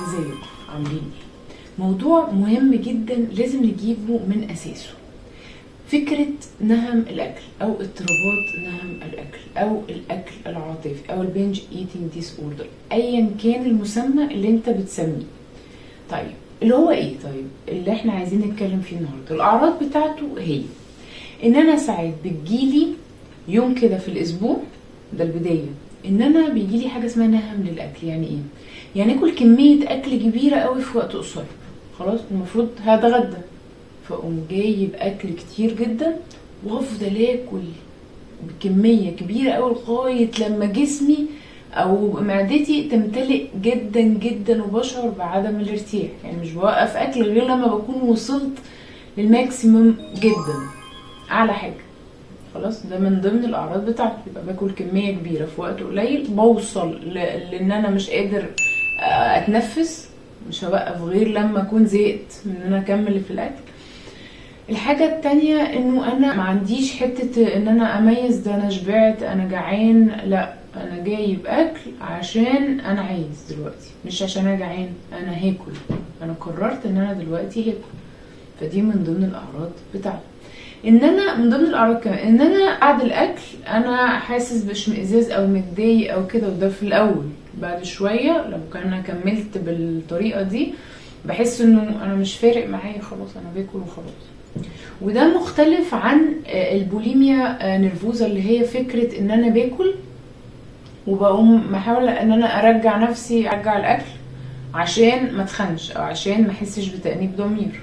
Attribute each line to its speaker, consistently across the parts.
Speaker 1: ازيكم عاملين ايه؟ موضوع مهم جدا لازم نجيبه من اساسه. فكرة نهم الاكل او اضطرابات نهم الاكل او الاكل العاطفي او البنج ايتنج ديس اوردر، ايا كان المسمى اللي انت بتسميه. طيب اللي هو ايه؟ طيب اللي احنا عايزين نتكلم فيه النهارده الاعراض بتاعته هي ان انا ساعات بتجيلي يوم كده في الاسبوع، ده البداية، ان انا بيجيلي حاجة اسمها نهم للاكل. يعني ايه؟ يعني اكل كمية اكل كبيرة قوي في وقت قصير. خلاص المفروض هتغدى، فاقوم جايب اكل كتير جدا وافضل اكل بكمية كبيرة قوي لغاية لما جسمي او معدتي تمتلئ جدا جدا وبشعر بعدم الارتياح. يعني مش بوقف اكل غير لما بكون وصلت للماكسيمم جدا، اعلى حاجة. خلاص ده من ضمن الاعراض بتاعته. يبقى باكل كميه كبيره في وقت قليل، بوصل لان انا مش قادر اتنفس، مش هوقف غير لما اكون زهقت من ان انا اكمل في الاكل. الحاجه التانية انه انا ما عنديش حته ان انا اميز ده انا شبعت انا جعان، لا، انا جايب اكل عشان انا عايز دلوقتي، مش عشان انا جعان. انا هاكل، انا قررت ان انا دلوقتي هاكل. فدي من ضمن الاعراض بتاعته. ان انا من ضمن الاعراض كمان ان انا بعد الاكل انا حاسس باشمئزاز او متضايق او كده، وده في الاول. بعد شويه لو انا كملت بالطريقه دي بحس انه انا مش فارق معايا، خلاص انا باكل وخلاص. وده مختلف عن البوليميا نيرفوزا، اللي هي فكره ان انا باكل وبقوم محاوله ان انا ارجع نفسي، ارجع الاكل عشان ما اتخنش او عشان ما احسش بتأنيب ضمير.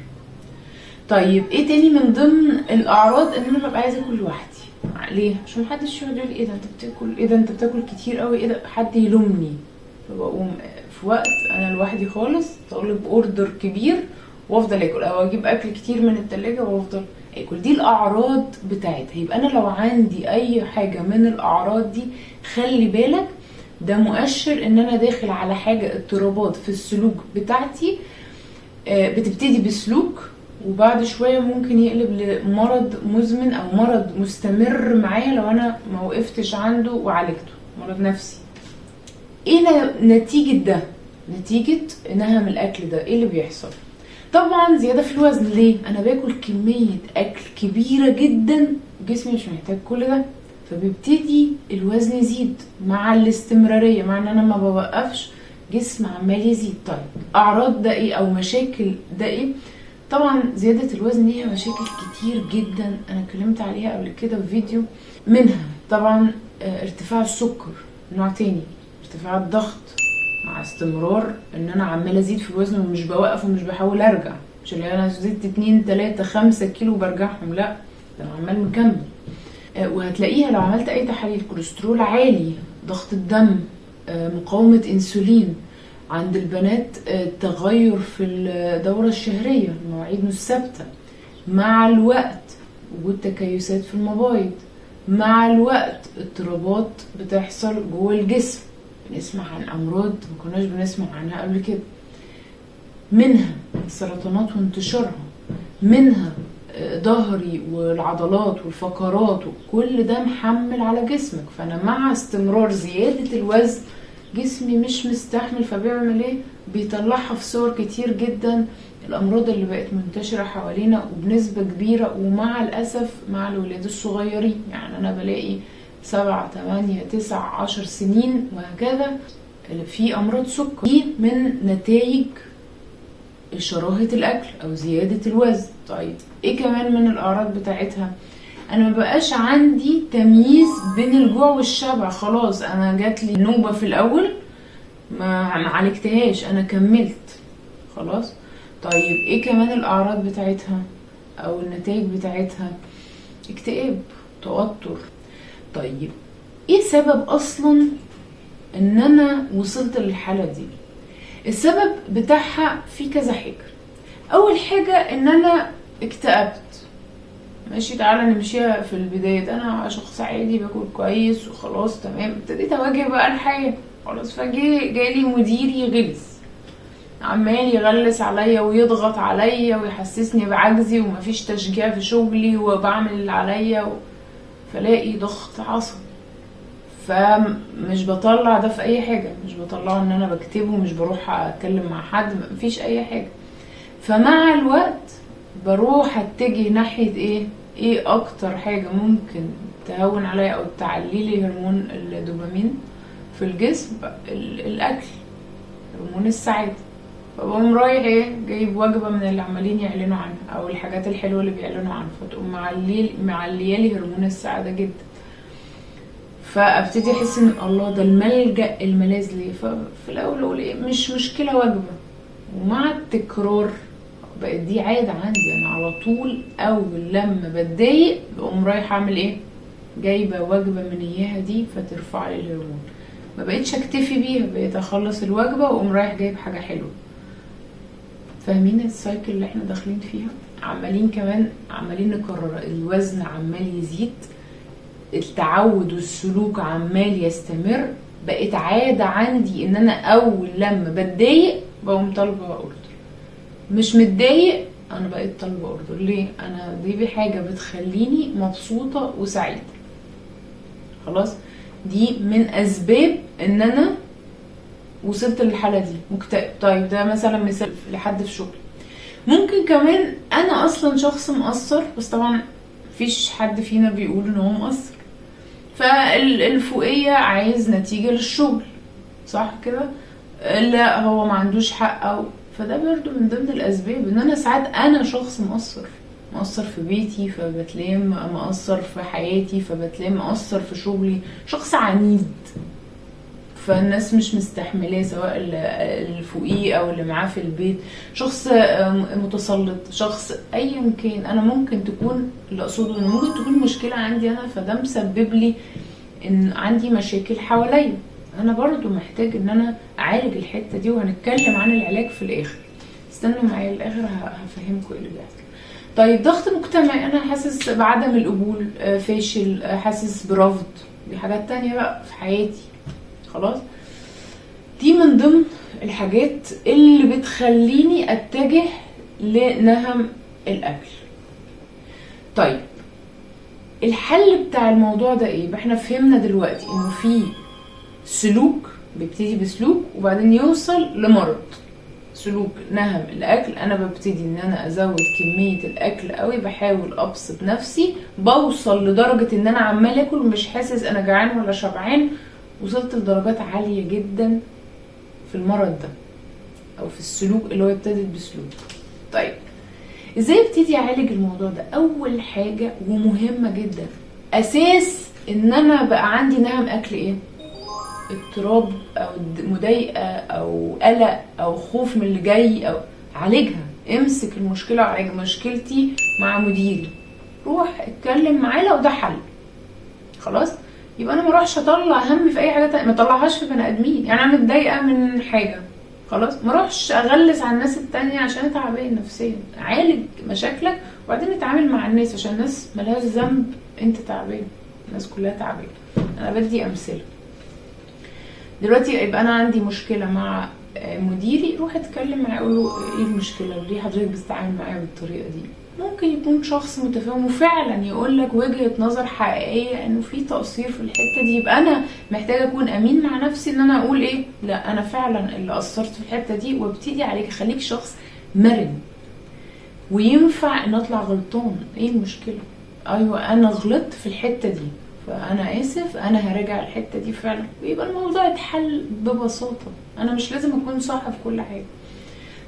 Speaker 1: طيب ايه تاني من ضمن الاعراض؟ ان انا ببقى عايزه اكل لوحدي. ليه؟ عشان محدش يقعد يقول ايه ده انت بتاكل، ايه ده انت بتاكل كتير قوي، ايه ده، حد يلومني. فبقوم في وقت انا لوحدي خالص طالب اوردر كبير وافضل اكل، او اجيب اكل كتير من التلاجة وافضل اكل. دي الاعراض بتاعتها. يبقى انا لو عندي اي حاجه من الاعراض دي خلي بالك، ده مؤشر ان انا داخل على حاجه اضطرابات في السلوك بتاعتي. بتبتدي بسلوك وبعد شوية ممكن يقلب لمرض مزمن او مرض مستمر معايا لو انا ما وقفتش عنده وعالجته، مرض نفسي. ايه نتيجة ده؟ نتيجة نهم الاكل ده ايه اللي بيحصل؟ طبعا زيادة في الوزن. ليه؟ انا باكل كمية اكل كبيرة جدا، جسمي مش محتاج كل ده، فبيبتدي الوزن يزيد مع الاستمرارية، مع ان انا ما بوقفش جسم عمال يزيد. طيب اعراض ده ايه او مشاكل ده ايه؟ طبعا زيادة الوزن ليها مشاكل كتير جدا انا اتكلمت عليها قبل كده في فيديو. منها طبعا ارتفاع السكر نوع تاني، ارتفاع الضغط مع استمرار ان انا عمالة ازيد في الوزن ومش بوقف ومش بحاول ارجع، مش اللي انا زدت 2 3 5 كيلو برجعهم، لا، ده انا عمال مكمل. وهتلاقيها لو عملت اي تحاليل، كوليسترول عالي، ضغط الدم، مقاومة انسولين عند البنات، تغير في الدورة الشهرية، المواعيد مش ثابتة مع الوقت، وجود تكيسات في المبايض مع الوقت، اضطرابات بتحصل جوه الجسم. بنسمع عن امراض ما كناش بنسمع عنها قبل كده، منها السرطانات وانتشارها، منها ظهري والعضلات والفقرات، وكل ده محمل على جسمك. فانا مع استمرار زيادة الوزن جسمي مش مستحمل، فبيعمل ايه؟ بيطلعها في صور كتير جدا. الامراض اللي بقت منتشرة حوالينا وبنسبة كبيرة، ومع الاسف مع الولاد الصغيرين. يعني انا بلاقي 7 8 9 10 سنين وهكذا في امراض سكر. دي من نتائج شراهة الاكل او زيادة الوزن. طيب ايه كمان من الاعراض بتاعتها؟ انا مبقاش عندي تمييز بين الجوع والشبع. خلاص انا جاتلي نوبة في الاول ما عالجتهاش، انا كملت خلاص. طيب ايه كمان الاعراض بتاعتها او النتائج بتاعتها؟ اكتئاب، توتر. طيب ايه سبب اصلا ان انا وصلت للحالة دي؟ السبب بتاعها في كذا حاجة. اول حاجة ان انا اكتئبت. ماشي، تعالى نمشيها في البداية. انا شخص عادي باكل كويس وخلاص تمام، ابتديت اواجه بقى الحياة خلاص. جالي مديري غلس، عمال يغلس عليا ويضغط عليا ويحسسني بعجزي ومفيش تشجيع في شغلي وبعمل اللي عليا فلاقي ضغط عصبي. فمش بطلع ده في اي حاجة، مش بطلعه ان انا بكتبه، مش بروح اتكلم مع حد، مفيش اي حاجة. فمع الوقت بروح اتجه ناحية ايه اكتر حاجة ممكن تهون عليا او تعليلي هرمون الدوبامين في الجسم؟ الاكل، هرمون السعادة. فبقوم رايح جايب وجبة من اللي عمالين يعلنوا عنها او الحاجات الحلوة اللي بيعلنوا عنها، فتقوم معليالي هرمون السعادة جدا. فابتدي احس ان الله ده الملجأ الملاذ ليه. ففي الاول اقول مش مشكلة وجبة، ومع التكرار بقت دي عادة عندي. انا على طول اول لما بتضايق بقوم رايحة اعمل جايبة وجبة من اياها دي فترفع لي الهرمون. ما بقيتش اكتفي بيها، بقيت اخلص الوجبة واقوم رايح جايب حاجة حلوة. فاهمين السايكل اللي احنا داخلين فيها؟ عمالين نكرر، الوزن عمال يزيد، التعود والسلوك عمال يستمر. بقت عادة عندي ان انا اول لما بتضايق بقوم طالبة اوردر، مش متضايق انا بقيت طالبة اوردر. ليه؟ انا دي بحاجة بتخليني مبسوطة وسعيدة. خلاص، دي من اسباب ان انا وصلت للحالة دي، مكتئب. طيب ده مثلا مثال لحد في شغل. ممكن كمان انا اصلا شخص مقصر، بس طبعا مفيش حد فينا بيقول ان هو مقصر. فالفوقية عايز نتيجة للشغل، صح كده؟ لا هو ما عندوش حق، فده برضو من ضمن الاسباب ان انا ساعات انا شخص مقصر في بيتي فبتلام، مقصر في حياتي فبتلام، مقصر في شغلي، شخص عنيد فالناس مش مستحملاه، سواء اللي فوقيه او اللي معاه في البيت، شخص متسلط، شخص ايا كان. انا ممكن تكون اللي اقصده ان ممكن تكون مشكلة عندي انا، فده مسبب لي ان عندي مشاكل حواليا. انا برضو محتاج ان انا اعالج الحتة دي، وهنتكلم عن العلاج في الاخر. استنوا معايا للاخر هفهمكم ايه اللي بيحصل. طيب ضغط مجتمعي، انا حاسس بعدم القبول، فاشل، حاسس برفض، دي حاجات تانية بقى في حياتي. خلاص، دي من ضمن الحاجات اللي بتخليني اتجه لنهم الاكل. طيب الحل بتاع الموضوع ده ايه؟ احنا فهمنا دلوقتي انه في سلوك بيبتدي بسلوك وبعدين يوصل لمرض. سلوك نهم الاكل، انا ببتدي ان انا ازود كمية الاكل قوي، بحاول ابسط نفسي، بوصل لدرجة ان انا عمال اكل ومش حاسس انا جعان ولا شبعان. وصلت لدرجات عالية جدا في المرض ده او في السلوك اللي هو ابتدت بسلوك. طيب ازاي ابتدي اعالج الموضوع ده؟ اول حاجة ومهمة جدا، اساس ان انا بقى عندي نهم اكل اضطراب او مضايقة او قلق او خوف من اللي جاي، او عالجها. امسك المشكلة وعالج. مشكلتي مع مديري، روح اتكلم معاه لو ده حل. خلاص، يبقى انا ما اروحش اطلع هم في اي حاجه تانية، ما اطلعهاش في بني ادمين. يعني انا متضايقه من حاجه، خلاص ما اروحش اغلس على الناس التانية عشان تعبان نفسيا. عالج مشاكلك وبعدين اتعامل مع الناس، عشان الناس ملهاش ذنب انت تعبان، الناس كلها تعبان. انا بدي امثله دلوقتي. يبقى انا عندي مشكله مع مديري، روح اتكلم معاه، اقول له ايه المشكله وليه حضرتك بتتعامل معايا بالطريقه دي. ممكن يكون شخص متفاهم وفعلا يقول لك وجهة نظر حقيقية انه في تقصير في الحتة دي. يبقى انا محتاجة اكون امين مع نفسي ان انا اقول لا انا فعلا اللي قصرت في الحتة دي، وابتدي عليك. خليك شخص مرن وينفع ان اطلع غلطان. ايه المشكلة؟ ايوه انا غلطت في الحتة دي فانا اسف، انا هراجع الحتة دي فعلا، ويبقى الموضوع اتحل ببساطة. انا مش لازم اكون صح في كل حاجة.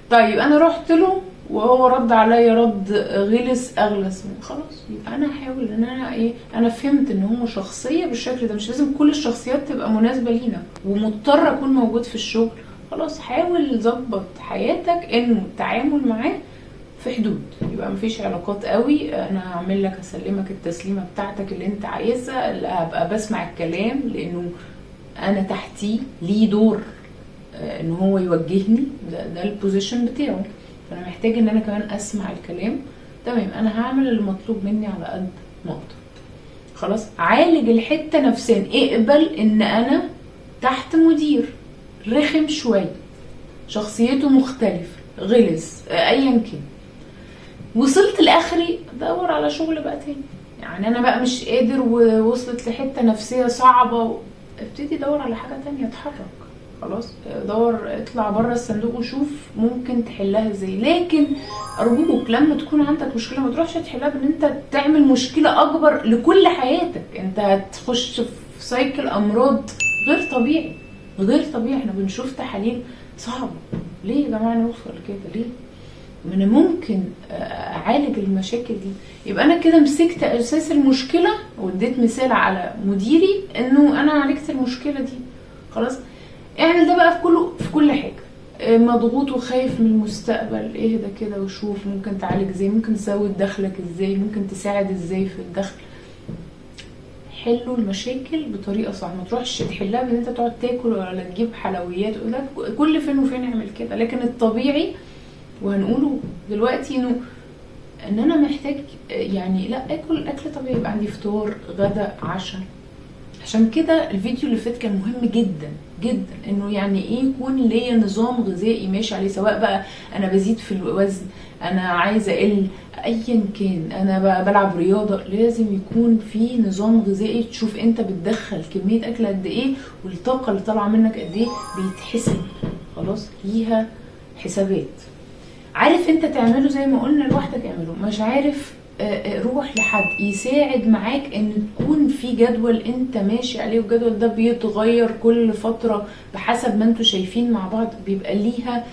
Speaker 1: طيب انا رحت له وهو رد عليا رد غلس اغلس من، خلاص يبقى انا هحاول ان انا انا فهمت ان هو شخصيه بالشكل ده، مش لازم كل الشخصيات تبقى مناسبه لينا ومضطر اكون موجود في الشغل. خلاص حاول ظبط حياتك انه التعامل معاه في حدود، يبقى مفيش علاقات قوي. انا هعمل لك اسلمك التسليمه بتاعتك اللي انت عايزها، لا هبقى بسمع الكلام لانه انا تحتيه، ليه دور ان هو يوجهني، ده البوزيشن بتاعه، فانا محتاج ان انا كمان اسمع الكلام. تمام، انا هعمل المطلوب مني على قد ما اقدر. خلاص، عالج الحته نفسيا. اقبل ان انا تحت مدير رخم شويه، شخصيته مختلفه، غلس، ايا كان. وصلت لاخري، ادور على شغل بقى تاني. يعني انا بقى مش قادر ووصلت لحته نفسيه صعبه، ابتدي دور على حاجة تانية، اتحرك خلاص، دور، اطلع بره الصندوق وشوف ممكن تحلها ازاي. لكن ارجوك لما تكون عندك مشكله ما تروحش تحلها بان انت تعمل مشكله اكبر لكل حياتك. انت هتخش في سايكل امراض غير طبيعي، غير طبيعي. احنا بنشوف تحاليل صعبه. ليه يا جماعه نوصل كده؟ ليه؟ ما انا ممكن اعالج المشاكل دي. يبقى انا كده مسكت اساس المشكله واديت مثال على مديري انه انا عالجت المشكله دي. خلاص، اعمل ده بقى في كل حاجه. مضغوط وخايف من المستقبل، اهدى كده وشوف ممكن تعالج ازاي، ممكن تزود دخلك ازاي، ممكن تساعد ازاي في الدخل. حلوا المشاكل بطريقه صح، ما تروحش تحلها بان انت تقعد تاكل ولا تجيب حلويات. كل فين وفين اعمل كده. لكن الطبيعي وهنقوله دلوقتي انه ان انا محتاج يعني لا اكل اكل طبيعي، يبقى عندي فطار غدا عشاء. عشان كده الفيديو اللي فات كان مهم جدا جدا، انه يعني ايه يكون ليا نظام غذائي ماشي عليه، سواء بقى انا بزيد في الوزن، انا عايزه اقل، ايا كان، انا بلعب رياضه، لازم يكون في نظام غذائي. تشوف انت بتدخل كميه اكل قد ايه والطاقه اللي طالعه منك قد ايه، بيتحسب خلاص، ليها حسابات. عارف انت تعمله زي ما قلنا لوحدك اعمله، مش عارف روح لحد يساعد معاك ان تكون في جدول انت ماشي عليه، والجدول ده بيتغير كل فترة بحسب ما انتوا شايفين مع بعض، بيبقى ليها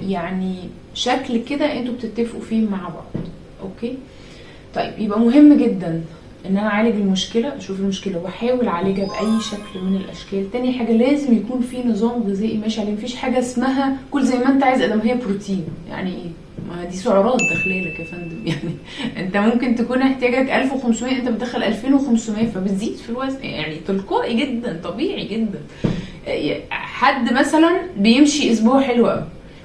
Speaker 1: يعني شكل كده انتوا بتتفقوا فيه مع بعض. اوكي طيب، يبقى مهم جدا ان انا اعالج المشكله، اشوف المشكله واحاول اعالجها باي شكل من الاشكال. تاني حاجه لازم يكون في نظام غذائي ماشي عليه، مفيش حاجه اسمها كل زي ما انت عايز ادام هي بروتين. يعني ايه؟ ما دي سعرات داخله لك يا فندم. يعني انت ممكن تكون احتياجك 1500، انت بتدخل 2500 فبتزيد في الوزن، يعني تلقائي جدا، طبيعي جدا. حد مثلا بيمشي اسبوع حلو قوي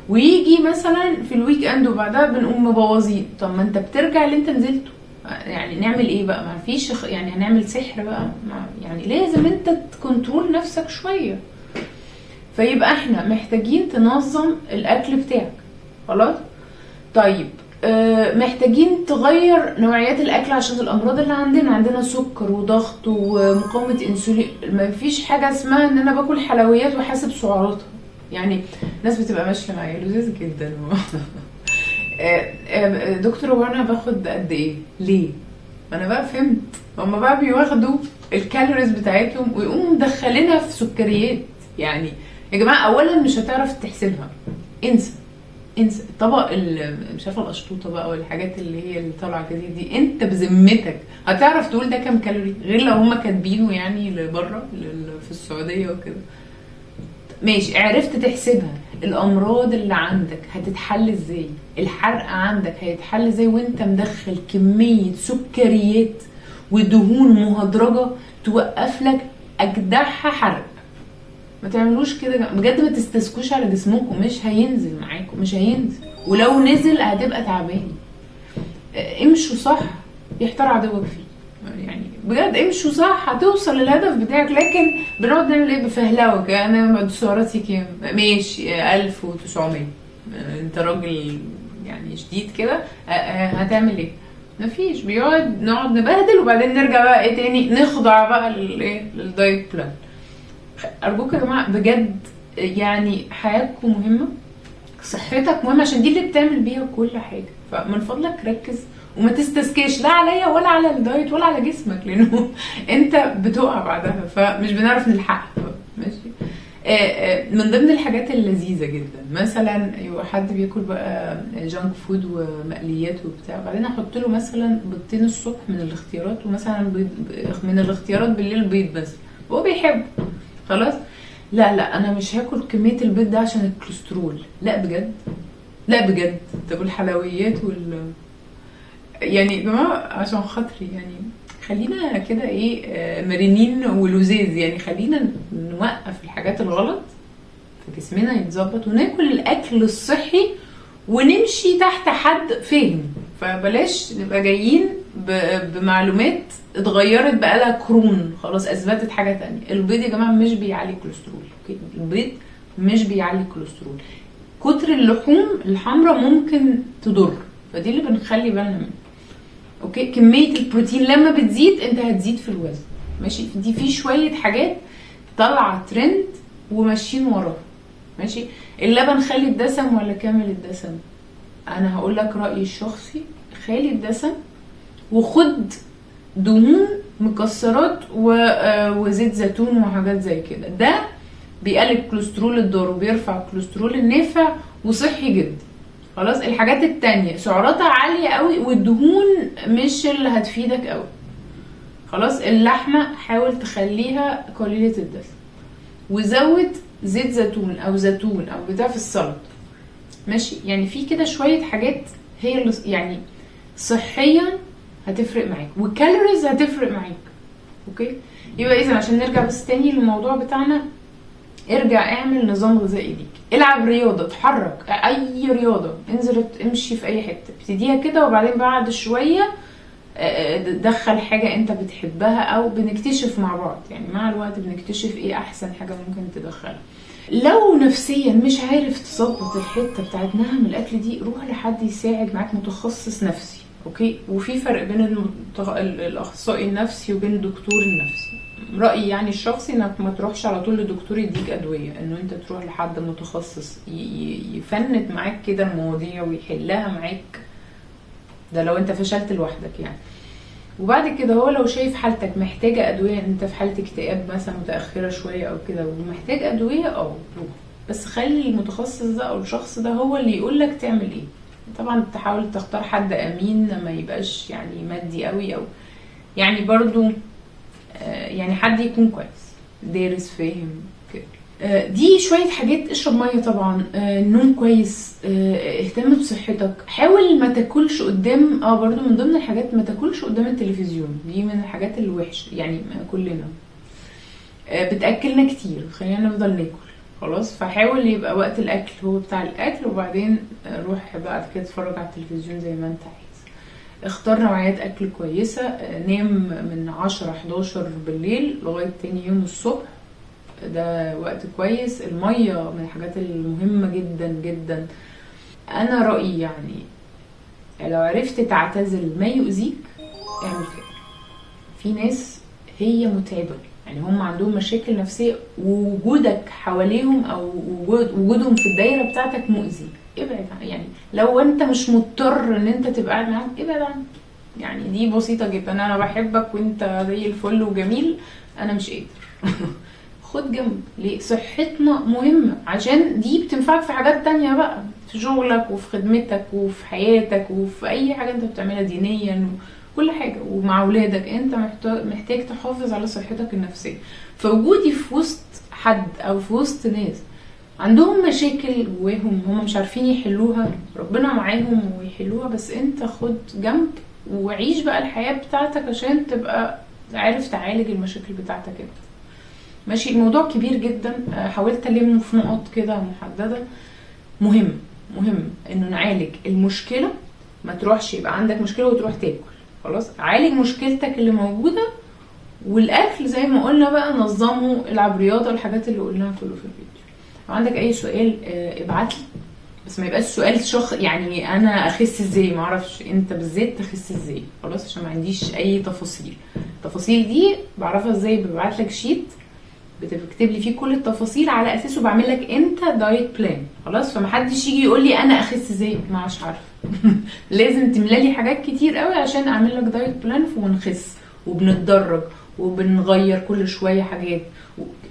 Speaker 1: ويجي مثلا في الويك اند وبعدها بنقوم مبوظين، طب ما انت بترجع اللي انت نزلته. يعني نعمل ايه بقى؟ ما فيش يعني هنعمل سحر بقى؟ يعني لازم انت تكنترول نفسك شويه. فيبقى احنا محتاجين تنظم الاكل بتاعك. خلاص طيب، محتاجين تغير نوعيات الاكل عشان الامراض اللي عندنا سكر وضغط ومقاومه انسولين. ما فيش حاجه اسمها ان انا باكل حلويات وحاسب سعراتها. يعني ناس بتبقى ماشيه معايا لذيذ جدا دكتور هو انا باخد قد ايه؟ ليه؟ انا بقى فهمت، هما بقى بيواخدوا الكالوريز بتاعتهم ويقوموا مدخلينها في سكريات. يعني يا جماعه اولا مش هتعرف تحسبها، انسى الطبق مش عارفه القشطوطه بقى والحاجات اللي هي اللي طالعه جديد دي، انت بذمتك هتعرف تقول ده كام كالوري؟ غير لو هما كاتبينه يعني لبره في السعوديه وكده. ماشي، عرفت تحسبها. الامراض اللي عندك هتتحل ازاي؟ الحرق عندك هيتحل ازاي وانت مدخل كميه سكريات ودهون مهدرجه توقف لك اجدعها حرق؟ ما تعملوش كده بجد، ما تستسكوش على جسمكم، مش هينزل معاكم، مش هينزل، ولو نزل هتبقى تعبان. امشوا صح يحتار عدوك فيه. يعني بجد امشوا صح هتوصل للهدف بتاعك. لكن بنقعد نعمل ايه؟ بفهلوك. انا سعراتي كام؟ ماشي 1900. انت راجل يعني شديد كده، هتعمل ايه؟ مفيش. نقعد نبهدل وبعدين نرجع بقى ايه تاني؟ نخضع بقى للدايت بلان. ارجوك يا جماعه بجد، يعني حياتكم مهمه، صحتك مهمه، عشان دي اللي بتعمل بيها كل حاجه. فمن فضلك ركز وما تستسكيش لا عليا ولا على الدايت ولا على جسمك، لانه انت بتقع بعدها فمش بنعرف نلحقها. ماشي. من ضمن الحاجات اللذيذه جدا مثلا يبقى حد بياكل بقى جانك فود ومقليات وبتاع، بعدين احط له مثلا بيضتين الصبح من الاختيارات، ومثلا من الاختيارات بالليل بيض بس هو بيحب. خلاص لا انا مش هاكل كميه البيض ده عشان الكوليسترول. لا بجد تاكل حلويات يعني يا جماعه عشان خاطري، يعني خلينا كده ايه مرنين ولذيذ. يعني خلينا نوقف الحاجات الغلط في جسمنا يتظبط، وناكل الاكل الصحي ونمشي تحت حد فاهم. فبلاش نبقى جايين بمعلومات اتغيرت بقالها قرون خلاص اثبتت حاجه تانية. البيض يا جماعه مش بيعلي الكوليسترول. اوكي، البيض مش بيعلي الكوليسترول. كتر اللحوم الحمراء ممكن تضر، فدي اللي بنخلي بالنا منها. اوكي، كميه البروتين لما بتزيد انت هتزيد في الوزن. ماشي، دي في شويه حاجات طالعه ترند وماشيين وراها. ماشي. اللبن خالي الدسم ولا كامل الدسم؟ انا هقول لك رايي الشخصي، خالي الدسم، وخد دهون مكسرات وزيت زيتون وحاجات زي كده. ده بيقلل كوليسترول الضار وبيرفع الكوليسترول النافع وصحي جدا. خلاص. الحاجات التانية سعراتها عالية قوي والدهون مش اللي هتفيدك قوي. خلاص. اللحمة حاول تخليها قليلة الدسم، وزود زيت زيتون او زيتون او بتاع في السلطة. ماشي. يعني في كده شوية حاجات هي اللي يعني صحيا هتفرق معاك، والكالوريز هتفرق معاك. اوكي. يبقى اذا عشان نرجع بس تاني للموضوع بتاعنا، ارجع اعمل نظام غذائي ليك، العب رياضه، اتحرك، اي رياضه، انزل امشي في اي حته، ابتديها كده وبعدين بعد شويه دخل حاجه انت بتحبها، او بنكتشف مع بعض يعني مع الوقت بنكتشف ايه احسن حاجه ممكن تدخلها. لو نفسيا مش عارف تظبط الحته بتاعت نهم الاكل دي، روح لحد يساعد معاك، متخصص نفسي. اوكي. وفي فرق بين الاخصائي النفسي وبين الدكتور النفسي. رايي يعني الشخصي انك ما تروحش على طول لدكتور يديك ادويه، انه انت تروح لحد متخصص يفند معاك كده المواضيع ويحلها معاك. ده لو انت فشلت لوحدك يعني. وبعد كده هو لو شايف حالتك محتاجه ادويه، انت في حاله اكتئاب مثلا متاخره شويه او كده ومحتاج ادويه، روح. بس خلي المتخصص ده او الشخص ده هو اللي يقول لك تعمل ايه. طبعا تحاول تختار حد امين، ما يبقاش يعني مادي قوي، او يعني برضو يعني حد يكون كويس دارس فاهم كده. دي شوية حاجات. اشرب مية طبعا، نوم كويس، اهتم بصحتك، حاول ما تاكلش قدام. برضو من ضمن الحاجات ما تاكلش قدام التلفزيون، دي من الحاجات الوحشة يعني. كلنا بتأكلنا كتير، خلينا نفضل ناكل. خلاص. فحاول يبقى وقت الاكل هو بتاع الاكل، وبعدين روح بعد كده اتفرج على التلفزيون زي ما انت عايز. اختار نوعيات اكل كويسة، نام من 10-11 بالليل لغاية تاني يوم الصبح، ده وقت كويس. المية من الحاجات المهمة جدا جدا. انا رأيي يعني لو عرفت تعتزل ما يؤذيك اعمل كده. في ناس هي متعبة يعني، هم عندهم مشاكل نفسية ووجودك حواليهم او وجودهم في الدايرة بتاعتك مؤذي، ابعد يعني. لو انت مش مضطر ان انت تبقى قاعد معاهم ابعد عنك يعني. دي بسيطة جدا. انا بحبك وانت زي الفل وجميل، انا مش قادر. خد جنب. ليه؟ صحتنا مهمة، عشان دي بتنفعك في حاجات تانية بقى، في شغلك وفي خدمتك وفي حياتك وفي اي حاجة انت بتعملها دينيا وكل حاجة، ومع اولادك. انت محتاج تحافظ على صحتك النفسية. فوجودي في وسط حد او في وسط ناس عندهم مشاكل جواهم هم مش عارفين يحلوها، ربنا معاهم ويحلوها، بس انت خد جنب وعيش بقى الحياة بتاعتك عشان تبقى عارف تعالج المشاكل بتاعتك انت. ماشي. الموضوع كبير جدا، حاولت ألمه في نقط كده محددة. مهم انه نعالج المشكلة، ما تروحش يبقى عندك مشكلة وتروح تاكل. خلاص. عالج مشكلتك اللي موجودة، والاكل زي ما قلنا بقى نظمه، العب رياضة، الحاجات اللي قلناها كله في الفيديو. لو عندك اي سؤال ابعتلي، بس ما يبقاش سؤال يعني انا اخس ازاي، ما اعرفش انت بالذات تخس ازاي. خلاص. عشان ما عنديش اي تفاصيل. التفاصيل دي بعرفها ازاي؟ ببعت لك شيت بتكتب لي فيه كل التفاصيل، على اساسه بعمل لك انت دايت بلان. خلاص. فمحدش يجي يقول لي انا اخس ازاي، ما مش عارفه. لازم تملى لي حاجات كتير قوي عشان اعمل لك دايت بلان ونخس، وبنتدرج وبنغير كل شويه حاجات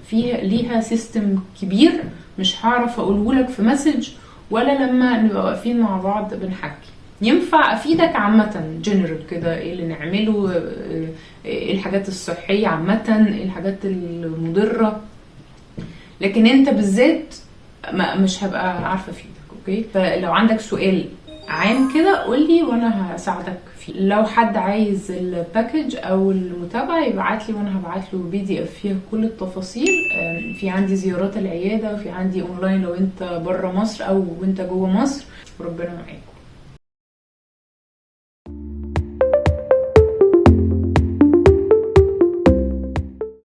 Speaker 1: فيها ليها سيستم كبير، مش هعرف اقوله لك في مسج ولا لما نبقى واقفين مع بعض بنحكي. ينفع افيدك عامه جنرال كده، ايه اللي نعمله، ايه الحاجات الصحيه عامه، ايه الحاجات المضره، لكن انت بالذات مش هبقى عارفه افيدك. اوكي. فلو عندك سؤال عام كده قولي وانا هساعدك فيه. لو حد عايز الباكج او المتابعه يبعت لي وانا هبعت له PDF فيها كل التفاصيل. في عندي زيارات العياده، وفي عندي اونلاين لو انت بره مصر او انت جوه مصر. وربنا معاكم.